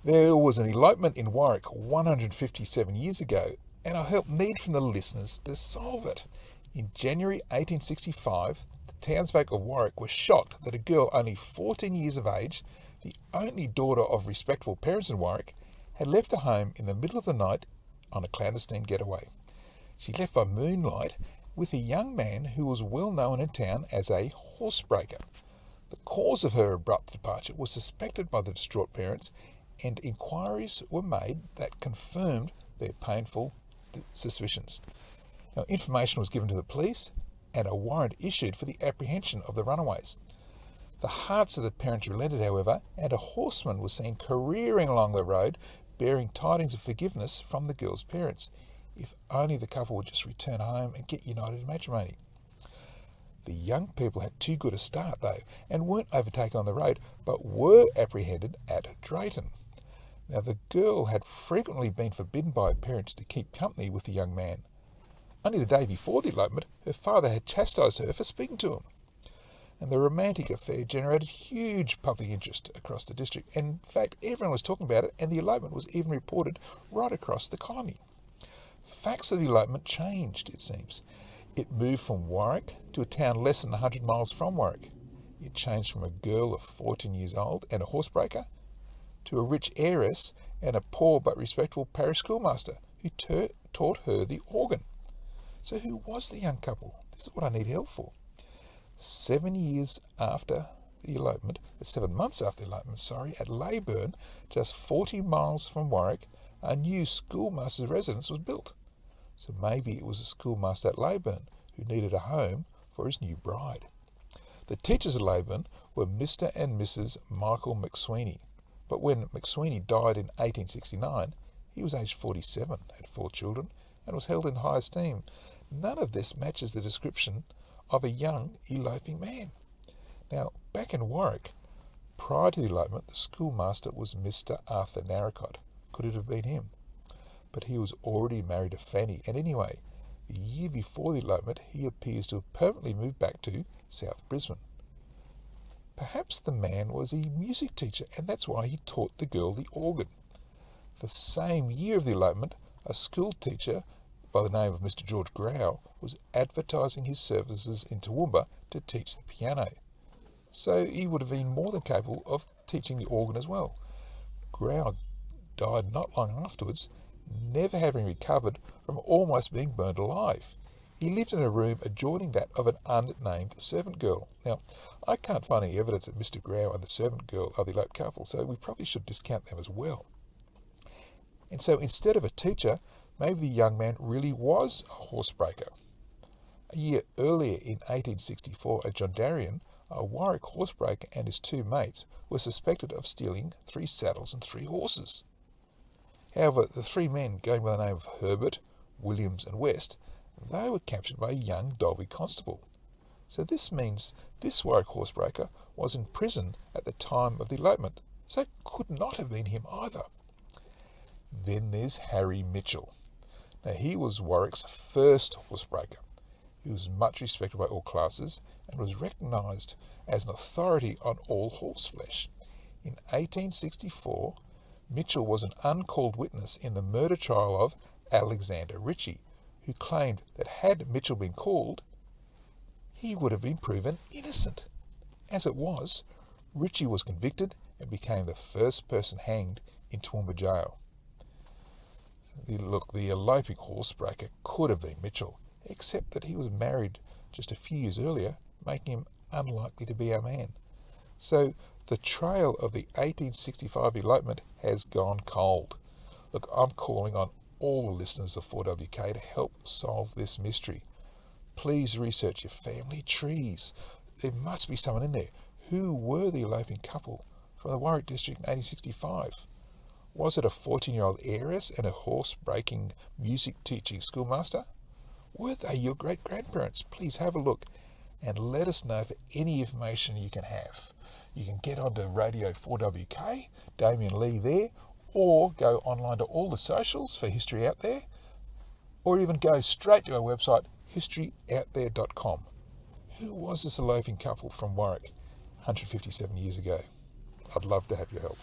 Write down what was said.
There was an elopement in Warwick 157 years ago, and I helped need from the listeners to solve it. In January 1865, the townsfolk of Warwick were shocked that a girl only 14 years of age, the only daughter of respectable parents in Warwick, had left her home in the middle of the night on a clandestine getaway. She left by moonlight with a young man who was well known in town as a horsebreaker. The cause of her abrupt departure was suspected by the distraught parents, and inquiries were made that confirmed their painful suspicions. Now, information was given to the police, and a warrant issued for the apprehension of the runaways. The hearts of the parents relented, however, and a horseman was seen careering along the road, bearing tidings of forgiveness from the girl's parents. If only the couple would just return home and get united in matrimony. The young people had too good a start, though, and weren't overtaken on the road, but were apprehended at Drayton. Now, the girl had frequently been forbidden by her parents to keep company with the young man. Only the day before the elopement, her father had chastised her for speaking to him. And the romantic affair generated huge public interest across the district. And in fact, everyone was talking about it, and the elopement was even reported right across the colony. Facts of the elopement changed, it seems. It moved from Warwick to a town less than 100 miles from Warwick. It changed from a girl of 14 years old and a horsebreaker to a rich heiress and a poor but respectable parish schoolmaster who taught her the organ. So who was the young couple? This is what I need help for. 7 months after the elopement, at Leyburn, just 40 miles from Warwick, a new schoolmaster's residence was built. So maybe it was a schoolmaster at Leyburn who needed a home for his new bride. The teachers at Leyburn were Mr. and Mrs. Michael McSweeney. But when McSweeney died in 1869, he was aged 47, had 4 children, and was held in high esteem. None of this matches the description of a young eloping man. Now, back in Warwick, prior to the elopement, the schoolmaster was Mr. Arthur Narracott. Could it have been him? But he was already married to Fanny, and anyway, the year before the elopement, he appears to have permanently moved back to South Brisbane. Perhaps the man was a music teacher, and that's why he taught the girl the organ. The same year of the elopement, a school teacher by the name of Mr. George Grow was advertising his services in Toowoomba to teach the piano. So he would have been more than capable of teaching the organ as well. Grow died not long afterwards, never having recovered from almost being burned alive. He lived in a room adjoining that of an unnamed servant girl. Now, I can't find any evidence that Mr. Grow and the servant girl are the eloped couple, so we probably should discount them as well. And so instead of a teacher, maybe the young man really was a horsebreaker. A year earlier, in 1864, at John Darien, a Warwick horsebreaker and his 2 mates were suspected of stealing 3 saddles and 3 horses. However, the 3 men, going by the name of Herbert, Williams and West, they were captured by a young Dalby constable. So this means this Warwick horsebreaker was in prison at the time of the elopement, so it could not have been him either. Then there's Harry Mitchell. Now, he was Warwick's first horsebreaker. He was much respected by all classes and was recognised as an authority on all horseflesh. In 1864, Mitchell was an uncalled witness in the murder trial of Alexander Ritchie, who claimed that had Mitchell been called, he would have been proven innocent. As it was, Ritchie was convicted and became the first person hanged in Toowoomba jail. The eloping horsebreaker could have been Mitchell, except that he was married just a few years earlier, making him unlikely to be our man. So the trail of the 1865 elopement has gone cold. Look, I'm calling on all the listeners of 4WK to help solve this mystery. Please research your family trees. There must be someone in there. Who were the eloping couple from the Warwick district in 1865? Was it a 14-year-old heiress and a horse-breaking, music-teaching schoolmaster? Were they your great-grandparents? Please have a look and let us know for any information you can have. You can get onto Radio 4WK, Damien Lee there, or go online to all the socials for History Out There, or even go straight to our website, historyouthere.com. Who was this eloping couple from Warwick 157 years ago? I'd love to have your help.